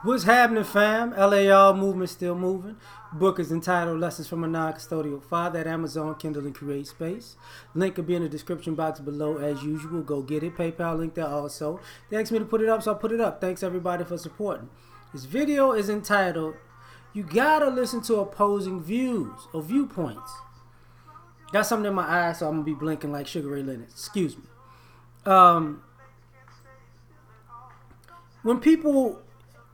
What's happening, fam? L.A.R. movement still moving. Book is entitled Lessons from a Non-Custodial Father at Amazon, Kindle, and Create Space. Link will be in the description box below as usual. Go get it. PayPal link there also. They asked me to put it up, so I put it up. Thanks everybody for supporting. This video is entitled, You Gotta Listen to Opposing Views or Viewpoints. Got something in my eye, so I'm going to be blinking like Sugar Ray Leonard. Excuse me. When people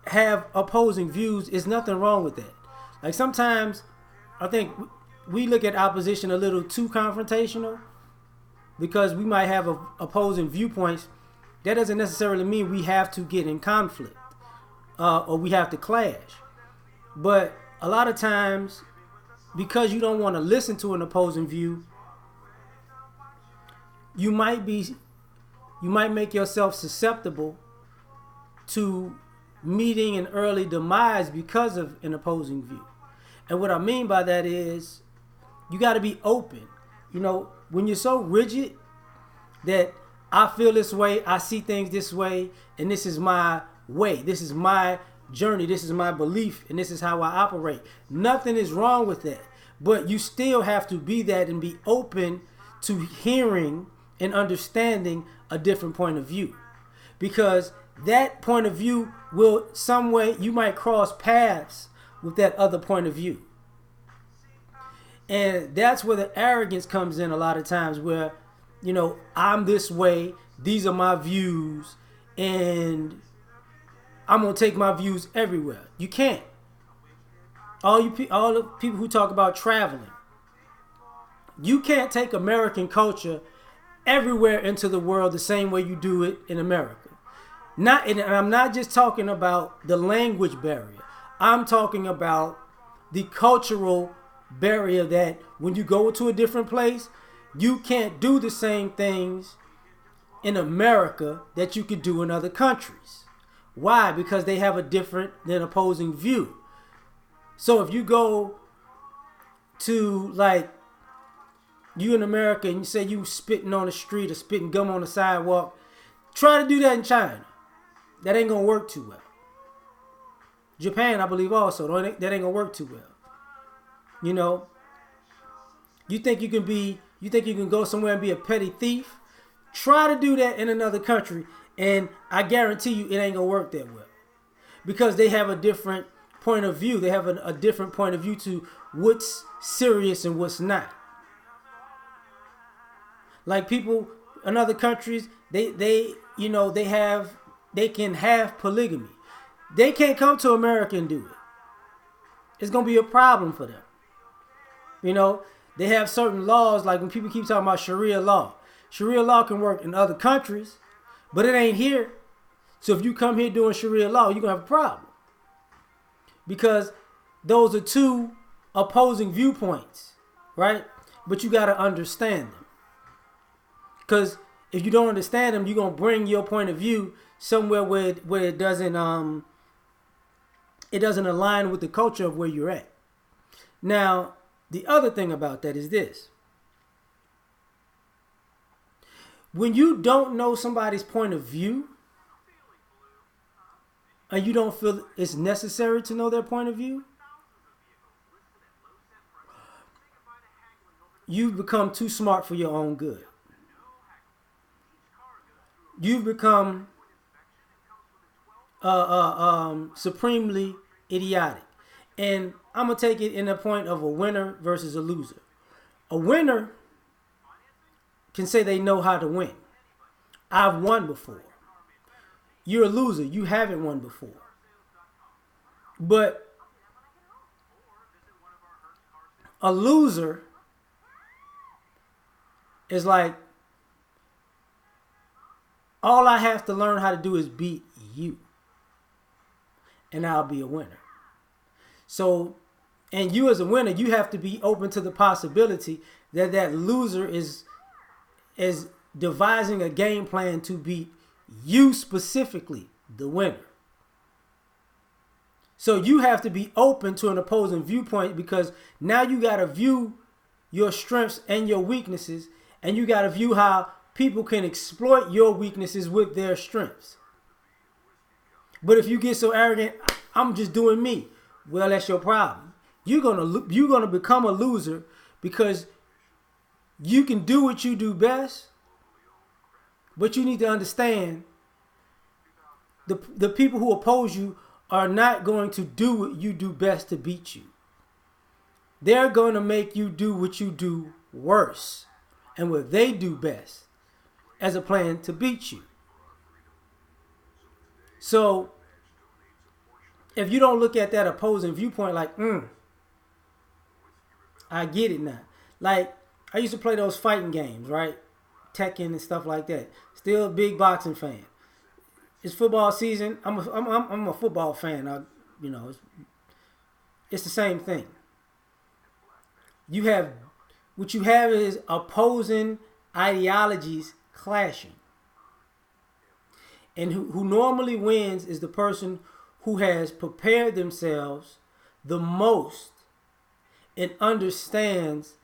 have opposing views, there's nothing wrong with that. Like sometimes I think we look at opposition a little too confrontational because we might have opposing viewpoints. That doesn't necessarily mean we have to get in conflict or we have to clash. But a lot of times, because you don't want to listen to an opposing view, you might make yourself susceptible to meeting an early demise because of an opposing view. And what I mean by that is you got to be open. You know, when you're so rigid that I feel this way, I see things this way, and this is my way, this is my journey, this is my belief, and this is how I operate. Nothing is wrong with that. But you still have to be that and be open to hearing and understanding a different point of view. Because that point of view will, some way, you might cross paths with that other point of view. And that's where the arrogance comes in a lot of times, where, you know, I'm this way, these are my views, and I'm going to take my views everywhere. You can't. All the people who talk about traveling, you can't take American culture everywhere into the world the same way you do it in America. And I'm not just talking about the language barrier. I'm talking about the cultural barrier that when you go to a different place, you can't do the same things in America that you could do in other countries. Why? Because they have a different than opposing view. So if you go to, like, you in America and you say you spitting on the street or spitting gum on the sidewalk, try to do that in China. That ain't gonna work too well. Japan, I believe, also, that ain't gonna work too well. You know, you think you can go somewhere and be a petty thief? Try to do that in another country, and I guarantee you it ain't gonna work that well. Because they have a different point of view. They have a different point of view to what's serious and what's not. Like people in other countries, they can have polygamy. They can't come to America and do it. It's going to be a problem for them. You know, they have certain laws, like when people keep talking about Sharia law. Sharia law can work in other countries, but it ain't here. So if you come here doing Sharia law, you're going to have a problem. Because those are two opposing viewpoints, right? But you got to understand them. Because if you don't understand them, you're going to bring your point of view somewhere where it doesn't align with the culture of where you're at. Now, the other thing about that is this. When you don't know somebody's point of view, and you don't feel it's necessary to know their point of view, you've become too smart for your own good. You've become supremely idiotic. And I'm going to take it in the point of a winner versus a loser. A winner can say they know how to win. I've won before. You're a loser. You haven't won before. But a loser is like, all I have to learn how to do is beat you, and I'll be a winner. So, and you as a winner, you have to be open to the possibility that that loser is devising a game plan to beat you specifically, the winner. So you have to be open to an opposing viewpoint, because now you got to view your strengths and your weaknesses, and you got to view how people can exploit your weaknesses with their strengths. But if you get so arrogant, I'm just doing me. Well, that's your problem. You're gonna become a loser because you can do what you do best, but you need to understand the people who oppose you are not going to do what you do best to beat you. They're going to make you do what you do worse and what they do best as a plan to beat you. So if you don't look at that opposing viewpoint like, I get it now. Like, I used to play those fighting games, right? Tekken and stuff like that. Still a big boxing fan. It's football season. I'm a football fan. It's the same thing. What you have is opposing ideologies clashing. And who normally wins is the person who has prepared themselves the most and understands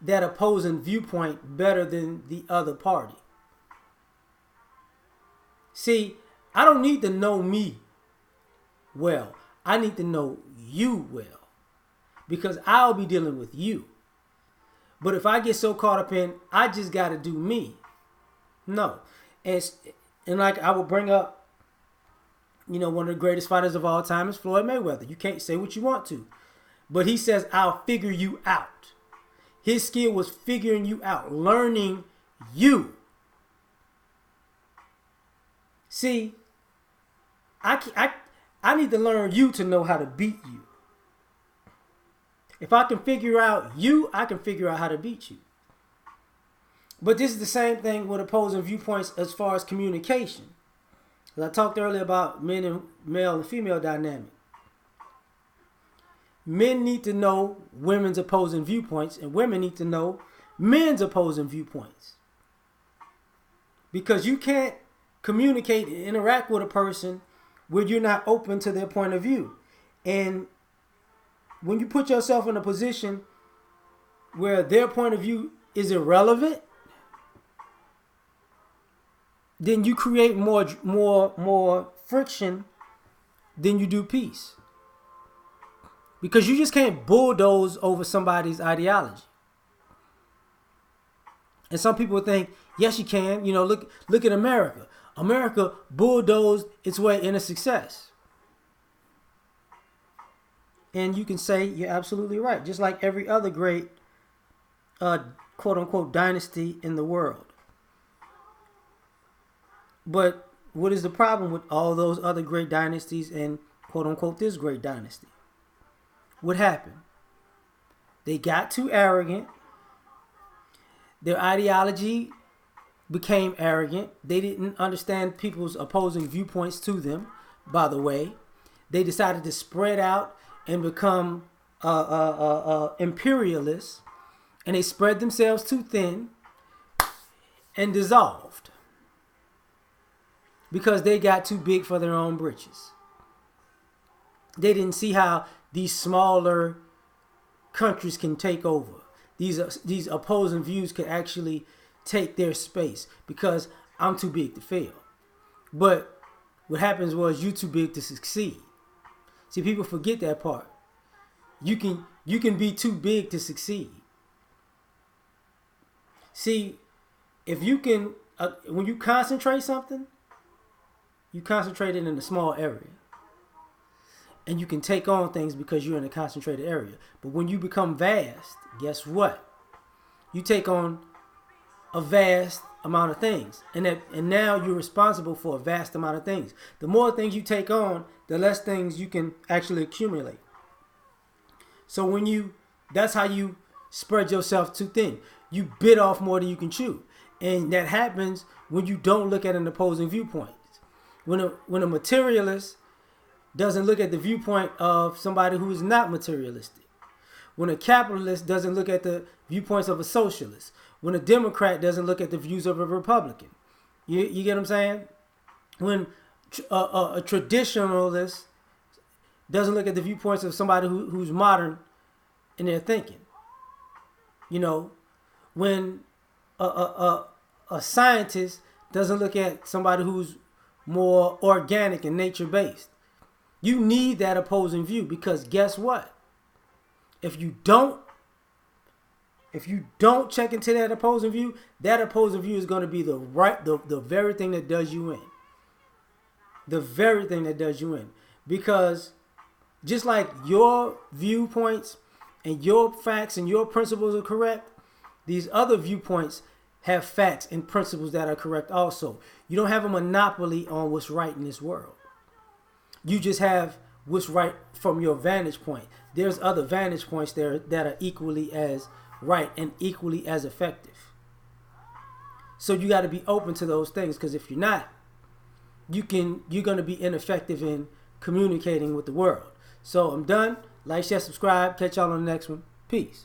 that opposing viewpoint better than the other party. See, I don't need to know me well. I need to know you well because I'll be dealing with you. But if I get so caught up in, I just got to do me. No. And like I will bring up, one of the greatest fighters of all time is Floyd Mayweather. You can't say what you want to. But he says, I'll figure you out. His skill was figuring you out, learning you. See, I need to learn you to know how to beat you. If I can figure out you, I can figure out how to beat you. But this is the same thing with opposing viewpoints as far as communication. As I talked earlier about male and female dynamic. Men need to know women's opposing viewpoints, and women need to know men's opposing viewpoints. Because you can't communicate and interact with a person where you're not open to their point of view. And when you put yourself in a position where their point of view is irrelevant, then you create more friction than you do peace. Because you just can't bulldoze over somebody's ideology. And some people think, yes, you can. Look at America. America bulldozed its way into success. And you can say you're absolutely right. Just like every other great, quote unquote, dynasty in the world. But what is the problem with all those other great dynasties and, quote unquote, this great dynasty? What happened? They got too arrogant. Their ideology became arrogant. They didn't understand people's opposing viewpoints to them, by the way. They decided to spread out and become imperialists. And they spread themselves too thin and dissolved. Because they got too big for their own britches. They didn't see how these smaller countries can take over. These opposing views can actually take their space because I'm too big to fail. But what happens was you too big to succeed. See, people forget that part. You can be too big to succeed. See, if you can, when you concentrate something, you concentrate it in a small area. And you can take on things because you're in a concentrated area. But when you become vast, guess what? You take on a vast amount of things. And now you're responsible for a vast amount of things. The more things you take on, the less things you can actually accumulate. So that's how you spread yourself too thin. You bit off more than you can chew. And that happens when you don't look at an opposing viewpoint. When a materialist doesn't look at the viewpoint of somebody who is not materialistic. When a capitalist doesn't look at the viewpoints of a socialist. When a Democrat doesn't look at the views of a Republican. You get what I'm saying? When a traditionalist doesn't look at the viewpoints of somebody who's modern in their thinking. When a scientist doesn't look at somebody who's more organic and nature-based. You need that opposing view, because guess what? If you don't check into that opposing view is going to be the very thing that does you in. The very thing that does you in. Because just like your viewpoints and your facts and your principles are correct, these other viewpoints have facts and principles that are correct also. You don't have a monopoly on what's right in this world. You just have what's right from your vantage point. There's other vantage points there that are equally as right and equally as effective. So you got to be open to those things, because if you're not, you're going to be ineffective in communicating with the world. So I'm done. Like, share, subscribe. Catch y'all on the next one. Peace.